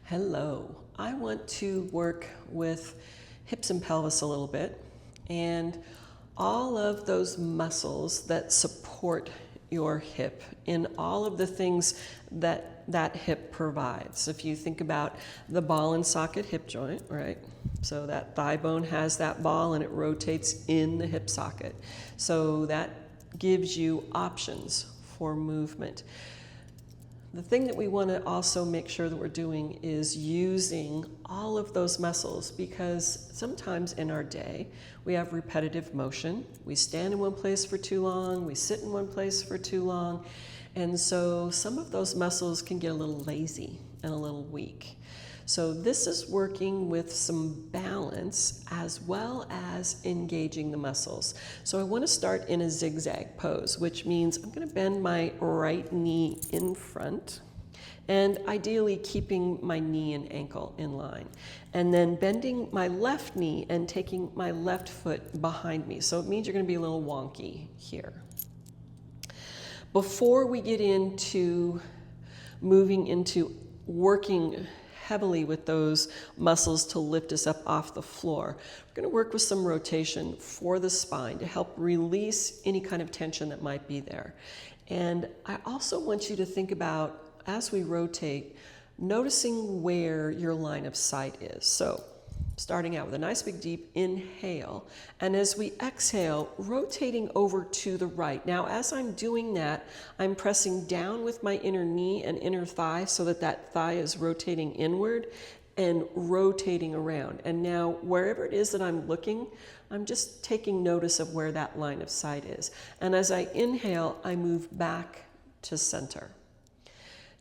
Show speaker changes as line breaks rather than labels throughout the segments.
Hello. I want to work with hips and pelvis a little bit and all of those muscles that support your hip in all of the things that that hip provides. If you think about the ball and socket hip joint, right? So that thigh bone has that ball and it rotates in the hip socket. So that gives you options for movement. The thing that we want to also make sure that we're doing is using all of those muscles, because sometimes in our day we have repetitive motion. We stand in one place for too long, we sit in one place for too long, and so some of those muscles can get a little lazy and a little weak. So this is working with some balance as well as engaging the muscles. So I want to start in a zigzag pose, which means I'm going to bend my right knee in front and ideally keeping my knee and ankle in line. And then bending my left knee and taking my left foot behind me. So it means you're going to be a little wonky here. Before we get into moving into working heavily with those muscles to lift us up off the floor, we're going to work with some rotation for the spine to help release any kind of tension that might be there. And I also want you to think about, as we rotate, noticing where your line of sight is. So starting out with a nice big deep inhale, and as we exhale, rotating over to the right. Now, as I'm doing that, I'm pressing down with my inner knee and inner thigh so that that thigh is rotating inward and rotating around. And now, wherever it is that I'm looking, I'm just taking notice of where that line of sight is. And as I inhale, I move back to center.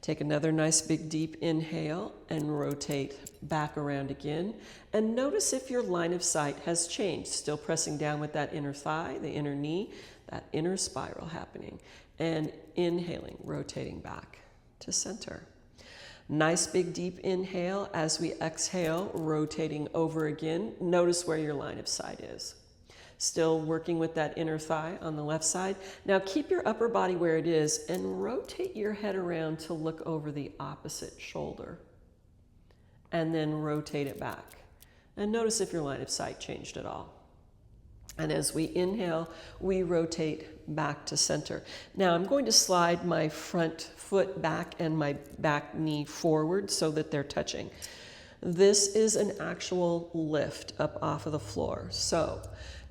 Take another nice big deep inhale and rotate back around again. And notice if your line of sight has changed. Still pressing down with that inner thigh, the inner knee, that inner spiral happening. And inhaling, rotating back to center. Nice big deep inhale. As we exhale, rotating over again. Notice where your line of sight is. Still working with that inner thigh on the left side. Now keep your upper body where it is and rotate your head around to look over the opposite shoulder. And then rotate it back. And notice if your line of sight changed at all. And as we inhale, we rotate back to center. Now I'm going to slide my front foot back and my back knee forward so that they're touching. This is an actual lift up off of the floor. So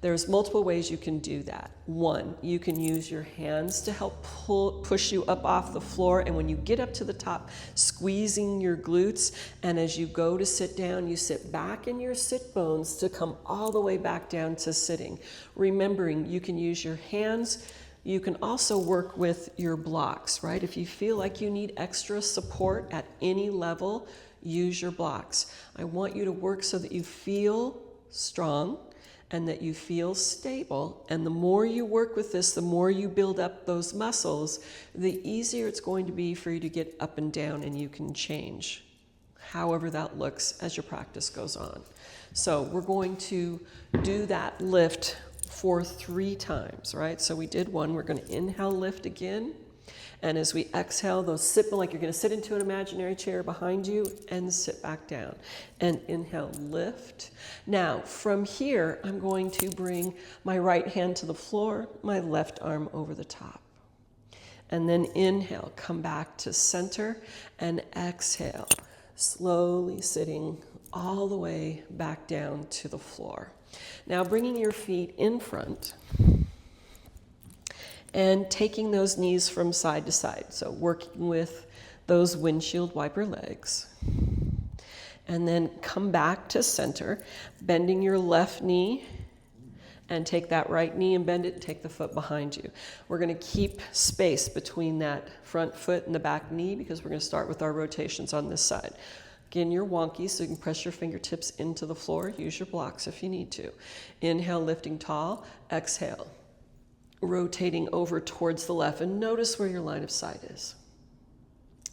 there's multiple ways you can do that. One, you can use your hands to help push you up off the floor, and when you get up to the top, squeezing your glutes, and as you go to sit down, you sit back in your sit bones to come all the way back down to sitting. Remembering, you can use your hands. You can also work with your blocks, right? If you feel like you need extra support at any level, use your blocks. I want you to work so that you feel strong and that you feel stable. And the more you work with this, the more you build up those muscles, the easier it's going to be for you to get up and down, and you can change however that looks as your practice goes on. So we're going to do that lift for 3 times, right? So we did one. We're going to inhale, lift again. And as we exhale, those sit like you're going to sit into an imaginary chair behind you and sit back down. And inhale, lift. Now, from here, I'm going to bring my right hand to the floor, my left arm over the top. And then inhale, come back to center, and exhale, slowly sitting all the way back down to the floor. Now, bringing your feet in front and taking those knees from side to side. So working with those windshield wiper legs. And then come back to center, bending your left knee, and take that right knee and bend it and take the foot behind you. We're going to keep space between that front foot and the back knee because we're going to start with our rotations on this side. Again, you're wonky, so you can press your fingertips into the floor. Use your blocks if you need to. Inhale, lifting tall. Exhale, rotating over towards the left, and notice where your line of sight is.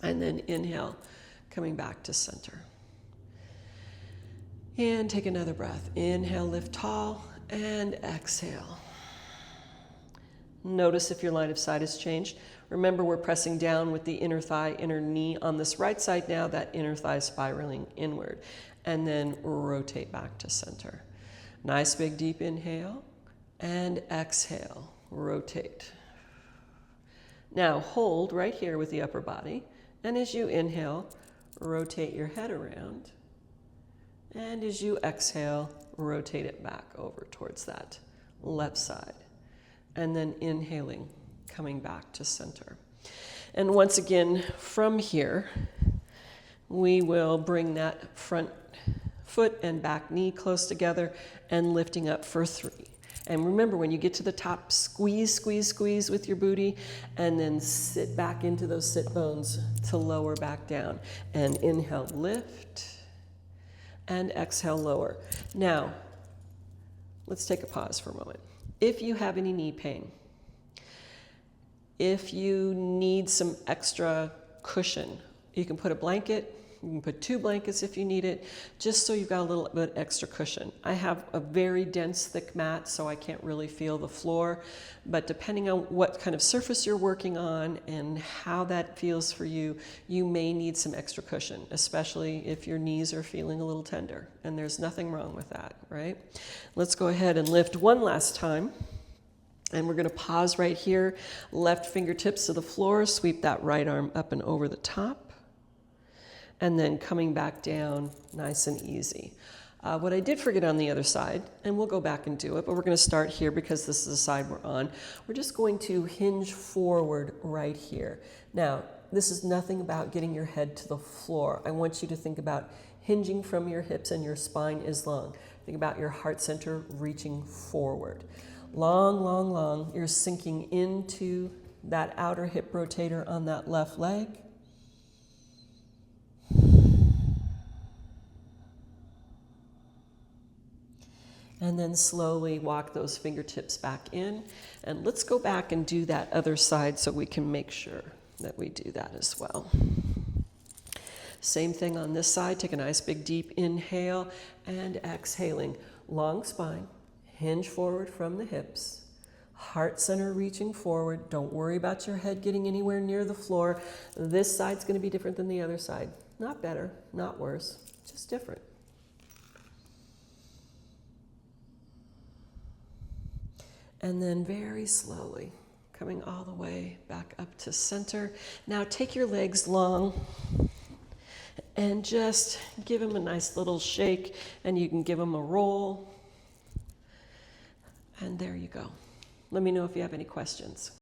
And then inhale, coming back to center. And take another breath. Inhale, lift tall, and exhale. Notice if your line of sight has changed. Remember, we're pressing down with the inner thigh, inner knee on this right side now, that inner thigh spiraling inward. And then rotate back to center. Nice big deep inhale and exhale, rotate. Now hold right here with the upper body, and as you inhale, rotate your head around, and as you exhale, rotate it back over towards that left side. And then inhaling, coming back to center. And once again, from here, we will bring that front foot and back knee close together and lifting up for 3. And remember, when you get to the top, squeeze, squeeze, squeeze with your booty, and then sit back into those sit bones to lower back down. And inhale, lift, and exhale, lower. Now, let's take a pause for a moment. If you have any knee pain, if you need some extra cushion, you can put a blanket, you can put 2 blankets if you need it, just so you've got a little bit extra cushion. I have a very dense, thick mat, so I can't really feel the floor, but depending on what kind of surface you're working on and how that feels for you, you may need some extra cushion, especially if your knees are feeling a little tender, and there's nothing wrong with that, right? Let's go ahead and lift one last time. And we're going to pause right here, left fingertips to the floor, sweep that right arm up and over the top. And then coming back down nice and easy. What I did forget on the other side, and we'll go back and do it, but we're going to start here because this is the side we're on. We're just going to hinge forward right here. Now, this is nothing about getting your head to the floor. I want you to think about hinging from your hips and your spine is long. Think about your heart center reaching forward. Long, long, long. You're sinking into that outer hip rotator on that left leg. And then slowly walk those fingertips back in. And let's go back and do that other side so we can make sure that we do that as well. Same thing on this side. Take a nice big deep inhale and exhaling. Long spine, hinge forward from the hips. Heart center reaching forward. Don't worry about your head getting anywhere near the floor. This side's going to be different than the other side. Not better, not worse, just different. And then very slowly, coming all the way back up to center. Now take your legs long and just give them a nice little shake, and you can give them a roll. And there you go. Let me know if you have any questions.